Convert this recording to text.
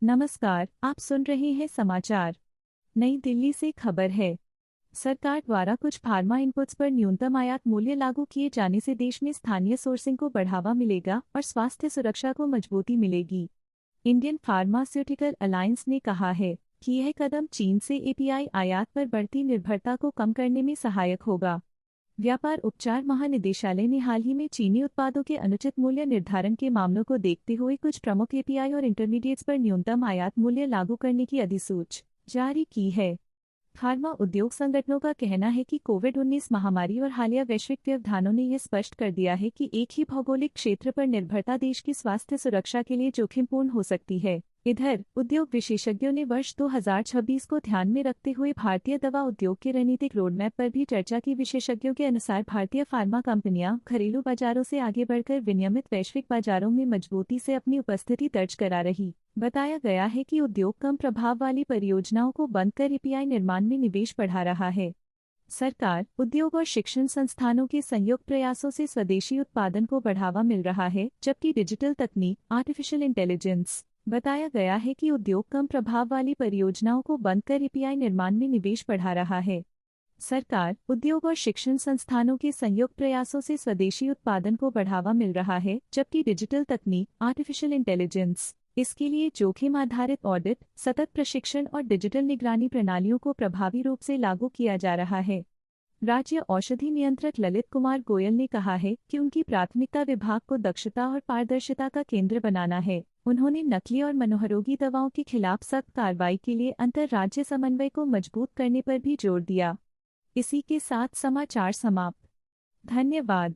नमस्कार, आप सुन रहे हैं समाचार। नई दिल्ली से खबर है। सरकार द्वारा कुछ फार्मा इनपुट्स पर न्यूनतम आयात मूल्य लागू किए जाने से देश में स्थानीय सोर्सिंग को बढ़ावा मिलेगा और स्वास्थ्य सुरक्षा को मजबूती मिलेगी। इंडियन फार्मास्यूटिकल अलायंस ने कहा है कि यह कदम चीन से एपीआई आयात पर बढ़ती निर्भरता को कम करने में सहायक होगा। व्यापार उपचार महानिदेशालय ने हाल ही में चीनी उत्पादों के अनुचित मूल्य निर्धारण के मामलों को देखते हुए कुछ प्रमुख एपीआई और इंटरमीडिएट्स पर न्यूनतम आयात मूल्य लागू करने की अधिसूचना जारी की है। फार्मा उद्योग संगठनों का कहना है कि कोविड-19 महामारी और हालिया वैश्विक व्यवधानों ने यह स्पष्ट कर दिया है कि एक ही भौगोलिक क्षेत्र पर निर्भरता देश की स्वास्थ्य सुरक्षा के लिए जोखिमपूर्ण हो सकती है। इधर उद्योग विशेषज्ञों ने वर्ष 2026 को ध्यान में रखते हुए भारतीय दवा उद्योग के रणनीतिक रोडमैप पर भी चर्चा की। विशेषज्ञों के अनुसार भारतीय फार्मा कंपनियां घरेलू बाजारों से आगे बढ़कर विनियमित वैश्विक बाजारों में मजबूती से अपनी उपस्थिति दर्ज करा रही। बताया गया है कि उद्योग कम प्रभाव वाली परियोजनाओं को बंद कर एपीआई निर्माण में निवेश बढ़ा रहा है। सरकार, उद्योग और शिक्षण संस्थानों के संयुक्त प्रयासों से स्वदेशी उत्पादन को बढ़ावा मिल रहा है, जबकि डिजिटल तकनीक, आर्टिफिशियल इंटेलिजेंस। बताया गया है कि उद्योग कम प्रभाव वाली परियोजनाओं को बंद कर एपीआई निर्माण में निवेश बढ़ा रहा है। सरकार, उद्योग और शिक्षण संस्थानों के संयुक्त प्रयासों से स्वदेशी उत्पादन को बढ़ावा मिल रहा है, जबकि डिजिटल तकनीक, आर्टिफिशियल इंटेलिजेंस। इसके लिए जोखिम आधारित ऑडिट, सतत प्रशिक्षण और डिजिटल निगरानी प्रणालियों को प्रभावी रूप से लागू किया जा रहा है। राज्य औषधि नियंत्रक ललित कुमार गोयल ने कहा है कि उनकी प्राथमिकता विभाग को दक्षता और पारदर्शिता का केंद्र बनाना है। उन्होंने नकली और मनोहरोगी दवाओं के खिलाफ सख्त कार्रवाई के लिए अंतर्राज्य समन्वय को मजबूत करने पर भी जोर दिया। इसी के साथ समाचार समाप्त। धन्यवाद।